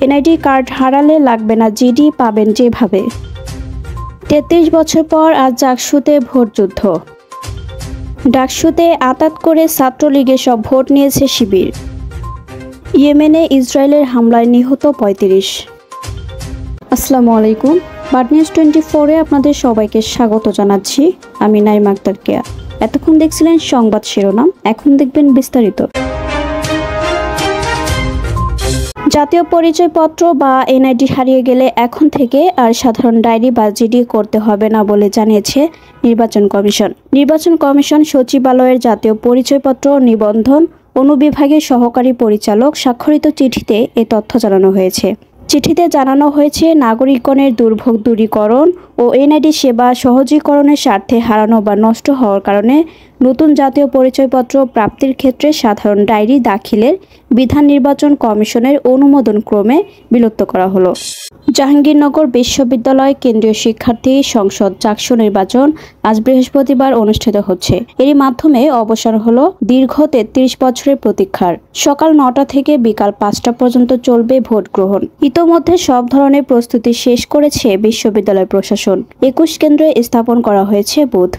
NID card হারালে লাগবে না জিডি, পাবেন যেভাবে। 33 বছর পর আজ ডাকসুতে ভোট যুদ্ধ। ডাকসুতে আঁতাত করে ছাত্রলীগের সব ভোট নিয়েছে শিবির। ইয়েমেনে ইসরায়েলের হামলায় নিহত 35। আসসালামু আলাইকুম, বার্ড নিউজ 24-এ আপনাদের সবাইকে স্বাগত জানাচ্ছি। আমি নাইমা আক্তার কেয়া। এতক্ষণ দেখছিলেন সংবাদ শিরোনাম, এখন দেখবেন বিস্তারিত। জাতীয় পরিচয়পত্র বা এনআইডি হারিয়ে গেলে এখন থেকে আর সাধারণ ডায়েরি বা জিডি করতে হবে না বলে জানিয়েছে নির্বাচন কমিশন। নির্বাচন কমিশন সচিবালয়ের জাতীয় পরিচয়পত্র নিবন্ধন অনুবিভাগের সহকারী পরিচালক স্বাক্ষরিত চিঠিতে এ তথ্য জানানো হয়েছে। চিঠিতে জানানো হয়েছে, নাগরিকগণের দুর্ভোগ দূরীকরণ ও এনআইডি সেবা সহজীকরণের স্বার্থে হারানো বা নষ্ট হওয়ার কারণে নতুন জাতীয় পরিচয়পত্র প্রাপ্তির ক্ষেত্রে সাধারণ ডায়েরি দাখিলের বিধান নির্বাচন কমিশনের অনুমোদন ক্রমে বিলুপ্ত করা হলো। জাহাঙ্গীরনগর বিশ্ববিদ্যালয় কেন্দ্রীয় শিক্ষার্থী সংসদ ডাকসু নির্বাচন আজ বৃহস্পতিবার অনুষ্ঠিত হচ্ছে। এরই মাধ্যমে অবসান হলো দীর্ঘ 33 বছরের প্রতীক্ষার। সকাল 9টা থেকে বিকাল 5টা পর্যন্ত চলবে ভোট গ্রহণ। ইতোমধ্যে সব ধরনের প্রস্তুতি শেষ করেছে বিশ্ববিদ্যালয় প্রশাসন। 21 কেন্দ্রে স্থাপন করা হয়েছে বুথ।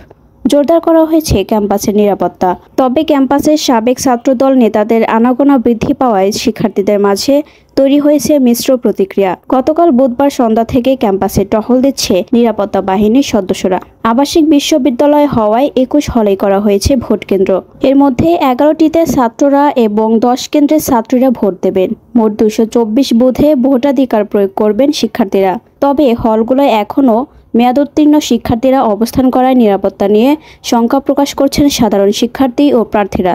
জোরদার করা হয়েছে ক্যাম্পাসের নিরাপত্তা। তবে ক্যাম্পাসের সাবেক ছাত্রদল নেতাদের আনাগোনা বৃদ্ধি পাওয়ায় শিক্ষার্থীদের মাঝে তৈরি হয়েছে মিশ্র প্রতিক্রিয়া। গতকাল বুধবার সন্ধ্যা থেকে ক্যাম্পাসে টহল দিচ্ছে নিরাপত্তা বাহিনীর সদস্যরা। আবাসিক বিশ্ববিদ্যালয় হওয়ায় 21 হলেই করা হয়েছে ভোট কেন্দ্র। এর মধ্যে 11টিতে ছাত্ররা এবং 10 কেন্দ্রের ছাত্রীরা ভোট দেবেন। মোট 224 বুথে ভোটাধিকার প্রয়োগ করবেন শিক্ষার্থীরা। তবে হলগুলোয় এখনও মেয়াদোত্তীর্ণ শিক্ষার্থীরা অবস্থান করায় নিরাপত্তা নিয়ে শঙ্কা প্রকাশ করছেন সাধারণ শিক্ষার্থী ও প্রার্থীরা।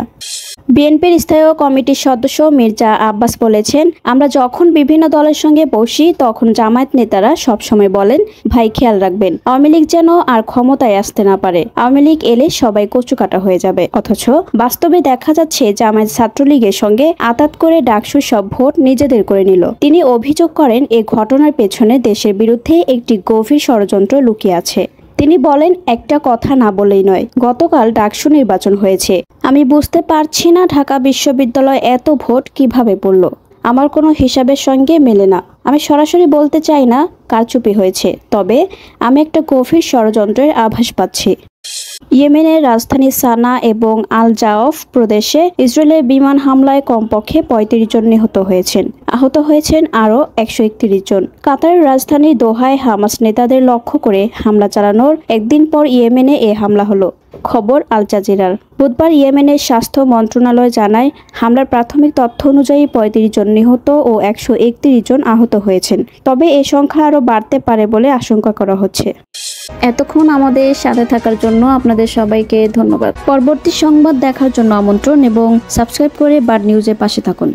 বিএনপির স্থায়ী কমিটির সদস্য মির্জা আব্বাস বলেছেন, আমরা যখন বিভিন্ন দলের সঙ্গে বসি তখন জামায়াত নেতারা সবসময় বলেন, ভাই খেয়াল রাখবেন আওয়ামী লীগ যেন আর ক্ষমতায় আসতে না পারে, আওয়ামী লীগ এলে সবাই কচুকাটা হয়ে যাবে। অথচ বাস্তবে দেখা যাচ্ছে জামায়াত ছাত্রলীগের সঙ্গে আঁতাত করে ডাকসুর সব ভোট নিজেদের করে নিল। তিনি অভিযোগ করেন, এই ঘটনার পেছনে দেশের বিরুদ্ধে একটি গভীর ষড়যন্ত্র লুকিয়ে আছে। তিনি বলেন, একটা কথা না বলেই নয়, গতকাল ডাকসু নির্বাচন হয়েছে। আমি বুঝতে পারছি না ঢাকা বিশ্ববিদ্যালয় এত ভোট কিভাবে পড়ল। আমার কোনো হিসাবের সঙ্গে মেলে না। আমি সরাসরি বলতে চাই না কারচুপি হয়েছে, তবে আমি একটা গভীর ষড়যন্ত্রের আভাস পাচ্ছি। ইয়েমেনের রাজধানী সানা এবং আল জাওফ প্রদেশে ইসরায়েলের বিমান হামলায় কমপক্ষে 35 জন নিহত হয়েছেন। আহত হয়েছেন আরও 131 জন। কাতারের রাজধানী দোহায় হামাস নেতাদের লক্ষ্য করে হামলা চালানোর একদিন পর ইয়েমেনে এ হামলা হলো। খবর আল জাজিরার। বুধবার ইয়েমেনের স্বাস্থ্য মন্ত্রণালয় জানায়, হামলার প্রাথমিক তথ্য অনুযায়ী 35 জন নিহত ও 131 জন আহত হয়েছেন। তবে এ সংখ্যা আরও বাড়তে পারে বলে আশঙ্কা করা হচ্ছে। এতক্ষণ আমাদের সাথে থাকার জন্য আপনাদের সবাইকে ধন্যবাদ। পরবর্তী সংবাদ দেখার জন্য আমন্ত্রণ এবং সাবস্ক্রাইব করে বার্ড নিউজের পাশে থাকুন।